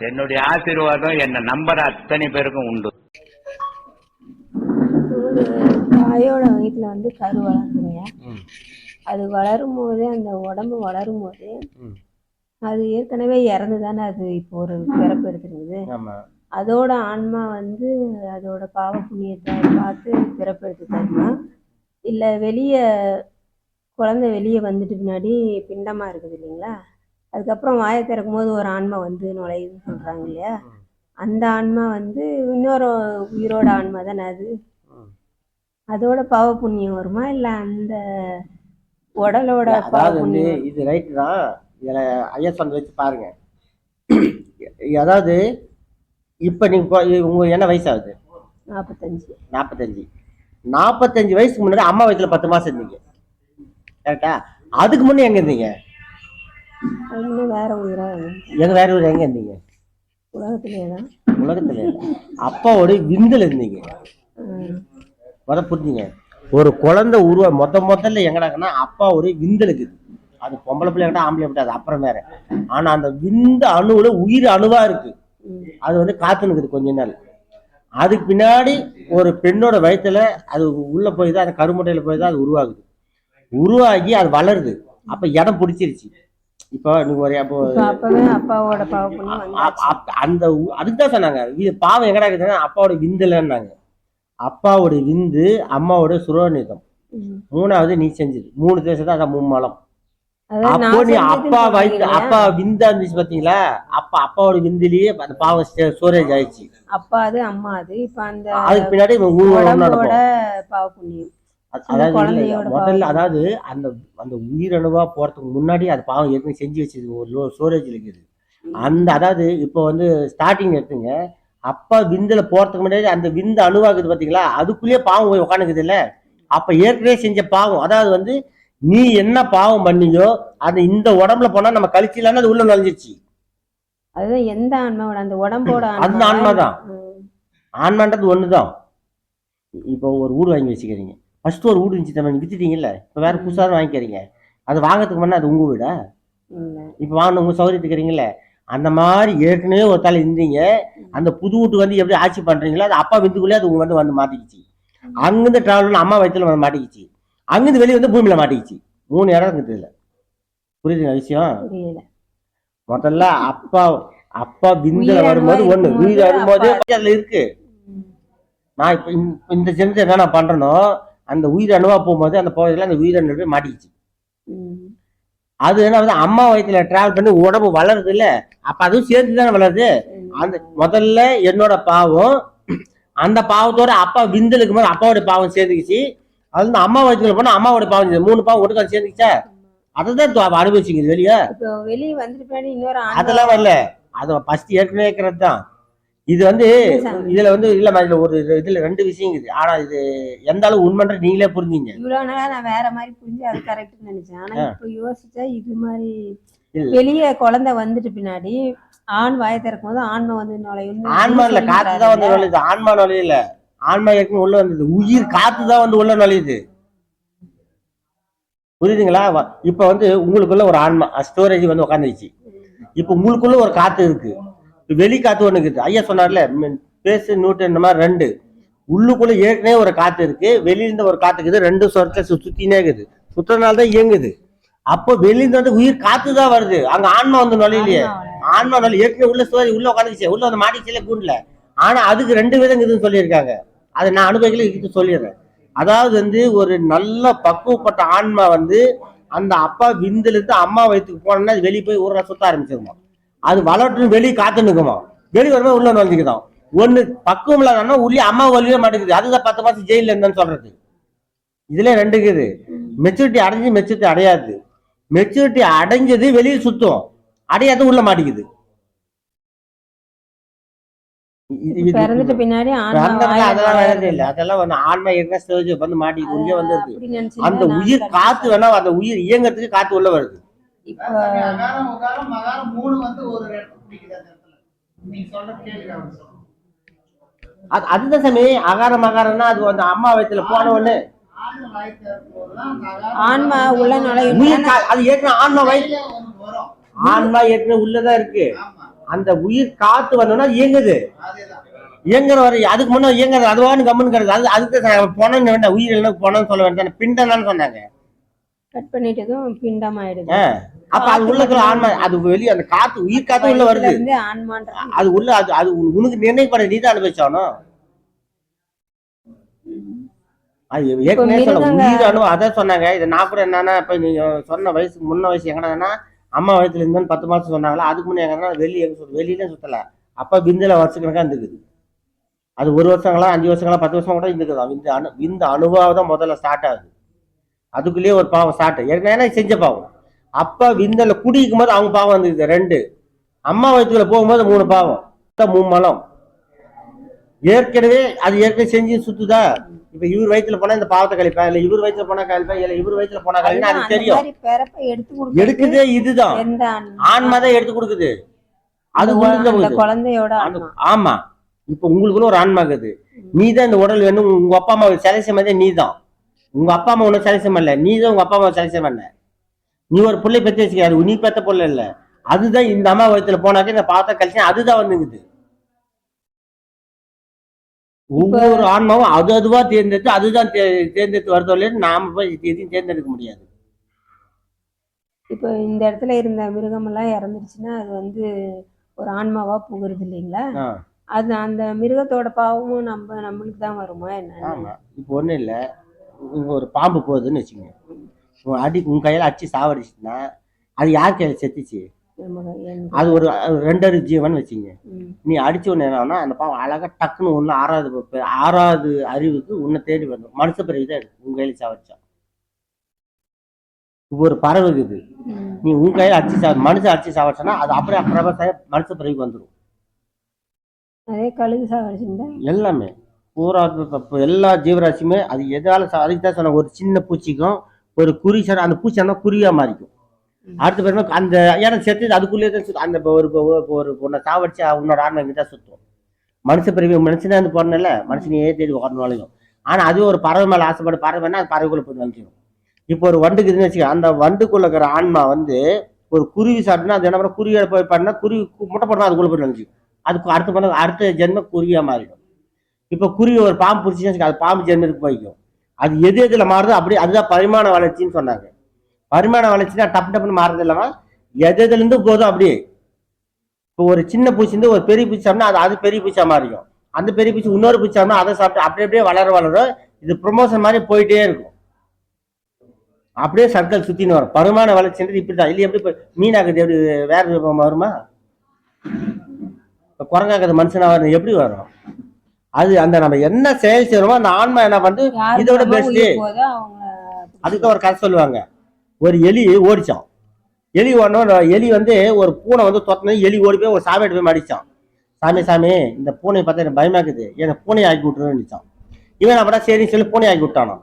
என்னுடைய ஆசீர்வாதம் என்ன நம்பர் அத்தனை பேருக்கும் உண்டு. தாயோட வயிற்றுல வந்து கரு வளர்ந்துங்க. அது வளரும் போதே அந்த உடம்பு வளரும் போதே அது ஏற்கனவே இறந்து தானே அது இப்போ ஒரு பிறப்பு எடுத்துருக்குது. அதோட ஆன்மா வந்து அதோட பாவ புண்ணியத்தை பார்த்து பிறப்பு எடுத்து தருமா, இல்லை வெளியே குழந்தை வெளியே வந்துட்டு பின்னாடி பிண்டமா இருக்குது இல்லைங்களா, அதுக்கப்புறம் வாயை திறக்கும் போது ஒரு ஆன்மா வந்து நுழையுதுன்னு சொல்றாங்க இல்லையா, அந்த ஆன்மா வந்து இன்னொரு உயிரோட ஆன்மா தானே அது. அதோட பாவ புண்ணியம் வருமா இல்லை அந்த உடலோட பாவ புண்ணியம்? இது ரைட்டு தான். இதில் ஐயா சொன்ன வச்சு பாருங்க. அதாவது இப்போ நீங்கள் உங்கள் என்ன வயசாகுது? 45. 45 வயசுக்கு முன்னாடி அம்மா வயசுல 10 மாசம் இருந்தீங்க, கரெக்டா? அதுக்கு முன்னே எங்க இருந்தீங்க? வேற ஊரா? வேற ஊர் எங்க இருந்தீங்க? உலகத்திலே அப்பாவோட விந்துல இருந்தீங்க. புரிஞ்சுங்க, ஒரு குழந்தை முதல்ல எங்கடாங்கன்னா அப்பாவோட விந்தல் இருக்குது. அது பொம்பளை பிள்ளை விட்டா ஆம்பளை விட்டா அது அப்புறம் வேற. ஆனா அந்த விந்து அணுவுல உயிர் அணுவா இருக்கு. அது வந்து காத்துனுக்குது கொஞ்ச நாள். அதுக்கு பின்னாடி ஒரு பெண்ணோட வயிற்றுல அது உள்ள போய் தான், அந்த கருமுட்டையில போய் தான் அது உருவாகுது. உருவாகி அது வளருது. அப்ப இடம் பிடிச்சிருச்சு. இப்போ நீங்க ஒரு அப்பாவோட அந்த அதுக்குதான் சொன்னாங்க இது பாவம் எங்கடா இருக்குதுன்னா அப்பாவோட விந்துலன்னாங்க. அப்பாவோட விந்து, அம்மாவோட சுரோனிதம், மூணாவது நீ செஞ்சது. 3 தேசம் தான் அதான் மும்மலம். அப்போ நீ அப்பா விந்தா இருந்துச்சு பாத்தீங்களா, அப்பாவோட விந்துலயே அந்த பாவம் ஸ்டோரேஜ் ஆயிடுச்சு. அப்பா அது அம்மா அது. இப்ப அந்த அதுக்கு பின்னாடி பாவ புண்ணியம் முதல்ல அதாவது அந்த அந்த உயிரணுவா போறதுக்கு முன்னாடி அது பாவம் ஏற்கனவே செஞ்சு வச்சது ஒரு ஸ்டோரேஜ் இருக்குது. அந்த அதாவது இப்போ வந்து ஸ்டார்டிங் எடுத்துங்க, அப்பா விந்துல போறதுக்கு முன்னாடி அந்த விந்து அணுவாக்குது பாத்தீங்களா, அதுக்குள்ளேயே பாவம் போய் உட்காந்துக்குது இல்ல. அப்ப ஏற்கனவே செஞ்ச பாவம், அதாவது வந்து நீ என்ன பாவம் பண்ணியோ அது இந்த உடம்புல போனா நம்ம கழிச்சிடலான்னு அது உள்ள நுழைஞ்சிருச்சு. அதுதான் எந்த ஆன்மாவோட அந்த உடம்போட அந்த ஆன்மாதான். ஆன்மான்றது ஒண்ணுதான். இப்போ ஒரு வீடு வாங்கி வச்சுக்கிறீங்க, ஃபர்ஸ்ட் ஒரு வீடு இருந்துச்சு நம்ம வித்துட்டீங்கல்ல, இப்போ வேற புதுசாக வாங்கிக்கிறீங்க. அது வாங்கிறதுக்கு முன்னா அது உங்க வீடா? இப்போ வாங்க உங்க சௌகரியத்துக்கிறீங்கல்ல, அந்த மாதிரி ஏற்கனவே ஒரு தலை இருந்தீங்க. அந்த புது வீட்டுக்கு வந்து எப்படி ஆட்சி பண்றீங்களோ அது அப்பா விந்துக்குள்ளே அது உங்க வந்து மாட்டிக்கிச்சு. அங்கிருந்து டிராவல் அம்மா வயிற்றுல வந்து மாட்டிக்கிச்சு. அங்கிருந்து வெளியே வந்து பூமியில மாட்டிக்கிச்சு. 3 இடம் இருக்குது. புரியுதுங்க விஷயம்? முதல்ல அப்பா விந்துல வரும்போது ஒண்ணு, உயிர் வரும்போதே அதுல இருக்கு. நான் இப்ப இந்த ஜென்மத்தை என்ன நான் பண்றேனோ அந்த உயிர் அணுவா போகும்போது அந்த பகுதியில அந்த உயிர் அணு போய் மாட்டிக்கிச்சு. அது என்ன வந்து அம்மா வயிற்றுல டிராவல் பண்ணி உடம்பு வளருது இல்ல, அப்ப அதுவும் சேர்த்து தானே வளருது. அந்த முதல்ல என்னோட பாவம், அந்த பாவத்தோட அப்பா விந்தலுக்கு போது அப்பாவோட பாவம் சேர்ந்துக்கிச்சு. அது வந்து அம்மா வயிற்றுல போனா அம்மாவோட பாவம் 3 பாவம் ஒட்டுக்காது சேர்ந்துக்கிச்சா, அதைதான் அனுபவிச்சுக்குது வெளியே வந்துட்டு. அதெல்லாம் வரல, அது ஃபர்ஸ்ட் ஏற்கனவே இருக்கிறது தான். இது வந்து இதுல வந்து இல்ல ஒரு இதுல 2 விஷயம் இருக்குது. ஆனா இது எந்த அளவு உண்மைன்ற நீங்களே புரிஞ்சுங்க. இவ்வளவு நாளா நான் வேற மாதிரி புரிஞ்சு அது கரெக்ட் நினைச்சேன். ஆனா இப்ப யோசிச்சா இது மாதிரி வெளியே குழந்தை வந்துட்டு பின்னாடி ஆண் வாயை திறக்கும் போது ஆன்மா வந்து நுழையும். ஆன்மா இல்ல, காத்துதான் வந்து நுழையுது. ஆன்மா நுழையில, ஆன்மா ஏற்கனவே உள்ள வந்தது. உயிர் காத்துதான் வந்து உள்ள நுழையுது. புரியுதுங்களா? இப்ப வந்து உங்களுக்குள்ள ஒரு ஆன்மா ஸ்டோரேஜ் வந்து உட்காந்துருச்சு. இப்ப உங்களுக்குள்ள ஒரு காத்து இருக்கு, வெளி காத்து ஒண்ணு இருக்குது. ஐயா சொன்னார்ல பேசு நூட்டு இந்த மாதிரி 2 உள்ளுக்குள்ள ஏற்கனவே ஒரு காத்து இருக்கு, வெளியிருந்து ஒரு காத்து இருக்குது. 2 சொற்களை சுத்தினே இருக்குது, சுத்தினால்தான் இயங்குது. அப்போ வெளியிருந்து வந்து உயிர் காத்து தான் வருது, அங்க ஆன்மா வந்து நுழையிலையே. ஆன்மா நுழைய ஏற்கனவே உள்ள ஸ்டோரேஜ் உள்ள உட்காந்துச்சு, உள்ள வந்து மாட்டிச்சுல கூண்டுல. ஆனா அதுக்கு 2 விதம் இதுன்னு சொல்லியிருக்காங்க. அதை நான் அனுபவிக்கல, இது சொல்லிடுறேன். அதாவது வந்து ஒரு நல்ல பக்குவப்பட்ட ஆன்மா வந்து அந்த அப்பா விந்துல இருந்து அம்மா வயிற்றுக்கு போனோம்னா அது வெளியே போய் ஊரை சுத்த ஆரம்பிச்சிருமா. அது வளர்ட்டு வெளியே காத்து நிற்குமா, வெளியே வரும்போது உள்ள நுழைஞ்சுக்குதான். ஒண்ணு பக்குவம் இல்லாதன்னா உள்ளே அம்மா வலியே மாட்டேங்குது, அதுதான் 10 மாசம் ஜெயில இருந்தேன்னு சொல்றது. இதுல 2 இருக்குது. மெச்சூரிட்டி அடைஞ்சு மெச்சூரிட்டி அடையாது. மெச்சூரிட்டி அடைஞ்சது வெளியே சுத்தம், அடையாது உள்ள மாட்டேங்குது. பின்னாடி அதெல்லாம் வந்து ஆன்மா வந்து மாட்டிக்கிது. அந்த உயிர் காத்து வேணா அந்த உயிர் இயங்கிறதுக்கு காத்து உள்ள வருது. அதுதான் சாமி அகாரம் அகாரம்னா அது வந்து அம்மா வயிற்றுல போன உடனே ஆன்மா உள்ள அது ஏற்கனவே ஆன்மா வயிற்று ஆன்மா ஏற்கனவே உள்ளதான் இருக்கு. அந்த உயிர் காத்து வந்தோம்னா இயங்குது. இயங்குற வரை அதுக்கு முன்ன இயங்குறது அதுவான்னு கம்முன்னு கிடக்கு. அதுக்கு பொணம் வேண்டாம், உயிர் இல்லைன்னா பொணம்னு சொல்ல வேண்டாம், பிண்டம்னு சொன்னாங்க. கட் பண்ணிட்டதும் பிண்டம் ஆயிடுது. அப்ப அது உள்ளக்குள்ள ஆன்மா, அது வெளியே அந்த காத்து உயிர் காத்து உள்ள வருது. அது உள்ள அது அது உனக்கு நிர்ணயிப்பட நீ தான் அனுபவிச்சானோ. அது ஏற்கனவே சொல்ல உயிர் அணு அதான் சொன்னாங்க. இதை நான் கூட என்னன்னா இப்ப நீங்க சொன்ன வயசு முன்ன வயசு எங்கன்னா அம்மா வயசுல இருந்தாலும் 10 மாசம் சொன்னாங்களா, அதுக்கு முன்னே எங்கன்னா வெளியில சுத்தல. அப்ப விந்துல வருஷக்கணக்கா இருந்துக்குது. அது 1 வருஷங்களா 5 வருஷங்களா 10 வருஷம் கூட இருந்துக்குது. இந்த அனுபவம் தான் முதல்ல ஸ்டார்ட் ஆகுது. அதுக்குள்ளேயே ஒரு பாவம் ஸ்டார்ட் ஏற்கனவே செஞ்ச பாவம். அப்ப விந்தல குடிக்கும் போது அவங்க பாவம் வந்துருக்குது 2. அம்மா வயிற்றுல போகும்போது 3 பாவம், 3 மலம். ஏற்கனவே செஞ்சு சுத்துதா. இப்ப இவர் வயிற்றுல போனா இந்த பாவத்தை கழிப்பேன், இல்ல இவர் வயிற்றுல போனா கழிப்பேன், இல்ல இவர் வயிற்றுல போனா கழிப்பேன், அது தெரியும். எடுக்குதே இதுதான் ஆன்மாதான் எடுத்து கொடுக்குது. அது குழந்தையோட ஆமா. இப்ப உங்களுக்குன்னு ஒரு ஆன்மா இருக்குது. நீதான் இந்த உடல் வேணும். உங்க அப்பா அம்மா செலக்ஷன் மாதிரி நீதான். உங்க அப்பா அம்மா ஒன்னும் செலக்ஷன் பண்ணல, நீதான் உங்க அப்பா அம்மா செலக்ஷன் பண்ண. நீ ஒரு பிள்ளை பெற்று வச்சுக்காரு, நீ பெற்ற பிள்ளை இல்ல. அதுதான் இந்த அம்மா வயிற்றுல போனாக்க இந்த பாவத்தை கழிச்சு அதுதான் வந்துங்குது. ஒவ்வொரு ஆன்மாவும் அதுவா தேர்ந்தெடுத்து அதுதான் தேர்ந்தெடுத்து வருதோ இல்லைன்னு நாம போய் எதையும் தேர்ந்தெடுக்க முடியாது. இப்போ இந்த இடத்துல இருந்த மிருகம் எல்லாம் இறந்துருச்சுன்னா அது வந்து ஒரு ஆன்மாவா புகுறது இல்லைங்களா? அது அந்த மிருகத்தோட பாவமும் நம்மளுக்கு தான் வருமா என்ன? ஆமா. இப்போ ஒண்ணும் இல்ல, இங்க ஒரு பாம்பு போகுதுன்னு வச்சுக்கோங்க. உன் கையில அடிச்சு சாவடிச்சுன்னா அது யார் கையில செத்துச்சு? அது ஒரு 2 ஜீவன் வச்சுங்க. நீ அடிச்ச உடனே என்னன்னா அந்த பாவம் அழகா டக்குன்னு ஒண்ணு 6வது அறிவுக்கு உன்னை தேடி வரணும். மனுஷ பிறவிதான் உன் கையில சாவடிச்சா. ஒரு பறவை இருக்குது, நீ உன் கையில அடிச்சு மனுஷன் அடிச்சு சாவடிச்சா அது அப்படியே மனுஷ பிறவிக்கு வந்துடும். அதே கழுகு சாவடிச்சுட்டா எல்லாமே பூரா எல்லா ஜீவராசியுமே அது எதால அதுக்கு தான் சொன்ன. ஒரு சின்ன பூச்சிக்கும் ஒரு குறி சார், அந்த பூச்சி ஆனால் குருவியா மாறிக்கும். அடுத்த பேருமே அந்த ஏன்னா செத்து அதுக்குள்ளேயே தான் சுத்தம். அந்த ஒரு பொண்ணை சாவடிச்சு உன்னோட ஆன்மா இங்கே தான் சுத்தம். மனுஷ பிறவி மனுஷனே வந்து போறனால மனுஷனையே தேடி உட்காரணும். ஆனா அது ஒரு பறவை மேல ஆசைப்பட்டு பறவைன்னா அது பறவைக்குள்ள போய் வந்துடும். இப்போ ஒரு வண்டுக்குதுன்னு வச்சுக்க, அந்த வண்டுக்குள்ள இருக்கிற ஆன்மா வந்து ஒரு குருவி சாப்பிட்டுனா அது என்ன பண்ண, குருவியை போய் பண்ணா குருவி முட்டை போடணும், அதுக்குள்ள போய் வந்துடும். அதுக்கு அடுத்த ஜென்ம குருவியா மாறிடும். இப்போ குருவி ஒரு பாம்பு பிடிச்சின்னு அது பாம்பு ஜென்மத்துக்கு போய்க்கும். அது எதுல மாறுதோ அப்படியே அதுதான் பரிமாண வளர்ச்சின்னு சொன்னாங்க. பரிமாண வளர்ச்சினா டப்புன்னு மாறுறது இல்லாம எதுல இருந்து போதும் அப்படியே. இப்போ ஒரு சின்ன பூச்சி இருந்து ஒரு பெரிய பூச்சி சாப்பிட்டா அது பெரிய பூச்சா மாறிக்கும். அந்த பெரிய பூச்சி இன்னொரு பூச்சி சாப்பிட்டா அதை சாப்பிட்டு அப்படியே வளர இது ப்ரொமோஷன் மாதிரி போயிட்டே இருக்கும். அப்படியே சர்க்கிள் சுத்தின்னு வரும். பரிமாண வளர்ச்சின்றது இப்படிதான். இல்லை எப்படி மீனாக்குது எப்படி வேற ரூபம் வருமா? இப்போ குரங்காக்குது மனுஷனா வரும், எப்படி வரும்? அது அந்த நம்ம என்ன செயல் செய்யறோமோ அந்த ஆன்மா என்ன வந்து இதோட பெஸ்ட். அதுக்கு ஒரு கதை சொல்லுவாங்க. ஒரு எலி ஓடிச்சான். எலி ஓடணும். எலி வந்து ஒரு பூனை வந்து தொட்டினது எலி ஓடி போய் ஒரு சாமி எடுத்து போய் மடிச்சான். சாமி இந்த பூனையை பார்த்தா எனக்கு பயமாக்குது, ஏன்னா பூனை ஆக்கி விட்டுருன்னு நினைச்சான். இவன் அப்படின்னா சரி சொல்லி பூனை ஆக்கி விட்டானோ.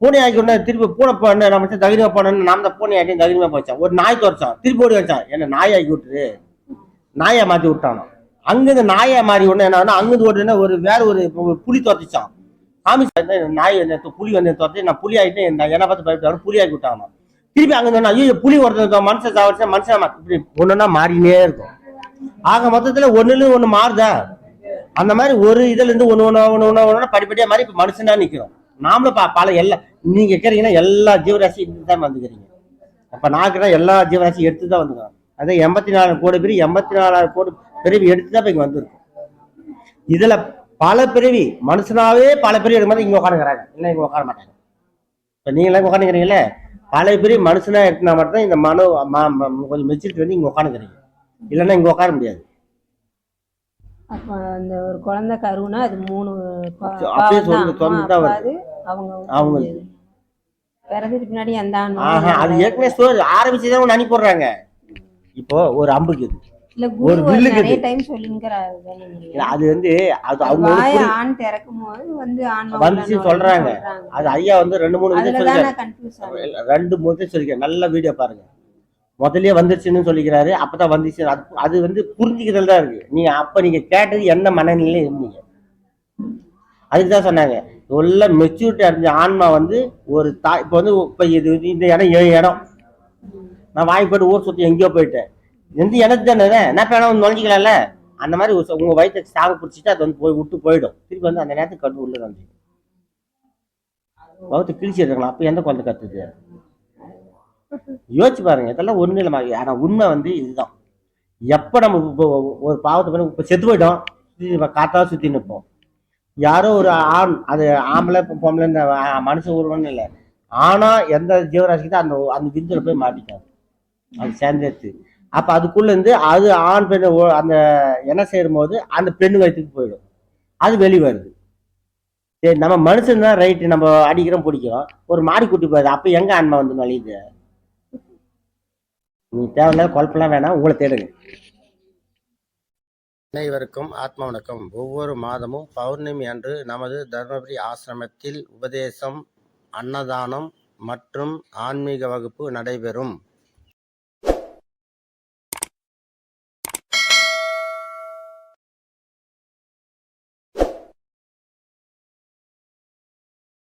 பூனை ஆக்கி விட்டா திருப்பி பூனை போன நம்ம தகுதியா போனோன்னு நாம தான் பூனை ஆக்கி தகுதியா போச்சான். ஒரு நாய் துறைச்சான், திருப்பி ஓடி வச்சான், என்ன நாய் ஆக்கி விட்டுரு, நாயை மாற்றி விட்டானோ. அங்கிருந்து நாயை மாறி ஒண்ணு என்ன அங்கிருந்து ஓடுனா ஒரு வேற ஒரு புலி துரத்திச்சான். சாமி நாய் புலி வந்து துரத்தி நான் புலி ஆகிட்டு என்ன பார்த்து பயப்பட்டாலும் புலி ஆக்கி விட்டானோ. திருப்பி அங்க ஐயோ புலி ஒருத்தர் மனுஷன் சாவடிச்சா மனுஷன் இப்படி ஒண்ணுன்னா மாறினே இருக்கும். ஆக மொத்தத்துல ஒண்ணுல ஒண்ணு மாறுதா. அந்த மாதிரி ஒரு இதுல இருந்து ஒண்ணு படிப்படியா மாதிரி இப்ப மனுஷனா நிக்கிறோம். நாமளும் பல நீங்க கேக்குறீங்கன்னா எல்லா ஜீவராசி தான் வந்துக்கிறீங்க. அப்ப நான் எல்லா ஜீவராசியும் எடுத்துதான் வந்துக்கிறோம். அதே 84 கோடி பிரிவு 84 கோடி பிறவி எடுத்துதான் இப்ப இங்க வந்திருக்கும். இதுல பல பிறவி மனுஷனாவே பல பிறவி எடுக்கும் போது இங்க உட்காந்துக்கிறாங்க, இல்லை இங்க உட்கார மாட்டாங்க. இப்ப நீங்க எல்லாம் உட்காந்துக்கிறீங்களே பல பிறவி மனுஷனா எடுத்துனா மட்டும் இந்த மனு கொஞ்சம் மெச்சூரிட்டி வந்து இங்க உட்காந்துக்கிறீங்க, இல்லைன்னா இங்க உட்கார முடியாது. அப்ப அந்த ஒரு குழந்தை கருவுனா அது 3 அவங்க பிறந்ததுக்கு பின்னாடி அந்த அது ஏற்கனவே ஸ்டோரி ஆரம்பிச்சுதான் ஒன்று அனுப்பி போடுறாங்க. இப்போ ஒரு அம்புக்கு ஒரு வில்லுக்கு அது வந்து அது அவங்க வந்துச்சு சொல்றாங்க. அது ஐயா வந்து 2-3 சொல்லிக்கிறேன். நல்ல வீடியோ பாருங்க. முதல்லயே வந்துருச்சுன்னு சொல்லிக்கிறாரு. அப்பதான் வந்துச்சு. அது வந்து புரிஞ்சுக்கிறதுல தான் இருக்கு. நீங்க கேட்டது என்ன மனநிலையில இருந்தீங்க அதுக்குதான் சொன்னாங்க. நல்ல மெச்சூரிட்டி அடைஞ்ச ஆன்மா வந்து ஒரு இப்போ வந்து இப்ப இது இந்த இடம் 7 இடம் நான் வாங்கி போயிட்டு ஊர் சுத்தி எங்கேயோ போயிட்டேன். எந்த எனக்கு தானே நான் வேணா வந்து நுழைஞ்சிக்கலாம்ல. அந்த மாதிரி உங்க வயிற்று சாக பிடிச்சிட்டு அது வந்து போய் விட்டு போயிடும். திருப்பி வந்து அந்த நேரத்துக்கு கட்டு உள்ள வந்து வகுத்து கிழிச்சிருக்கலாம். அப்போ எந்த குழந்தை கத்துது? யோசிச்சு பாருங்க. இதெல்லாம் ஒண்ணு இல்லை. ஆனா உண்மை வந்து இதுதான். எப்ப நம்ம இப்போ ஒரு பாவத்தை பண்ணி இப்ப செத்து போயிட்டோம், காத்தா சுத்தி நிற்போம். யாரோ ஒரு ஆண், அது ஆம்பளை பொம்பளை மனுஷ உருவம்னு இல்லை, ஆனா எந்த ஜீவராசிக்கிட்ட அந்த அந்த விருதுல போய் மாட்டிக்காது, அது சேர்ந்தேச்சு. அப்ப அதுக்குள்ள இருந்து அது ஆண் பெண் அந்த என்ன செய்யும் போது அந்த பெண்ணு வயிற்றுக்கு போயிடும், அது வெளி வருது. சரி, நம்ம மனுஷன் தான் ரைட்டு, நம்ம அடிக்கிறோம் பிடிக்கிறோம், ஒரு மாடி குட்டி போகுது, அப்ப எங்க ஆன்மா வந்து நலியுது? நீ தேவையில்லாத குழப்பம்லாம் வேணாம், உங்களை தேடுங்க. அனைவருக்கும் ஆத்ம வணக்கம். ஒவ்வொரு மாதமும் பௌர்ணமி அன்று நமது தர்மபுரி ஆசிரமத்தில் உபதேசம், அன்னதானம் மற்றும் ஆன்மீக வகுப்பு நடைபெறும்.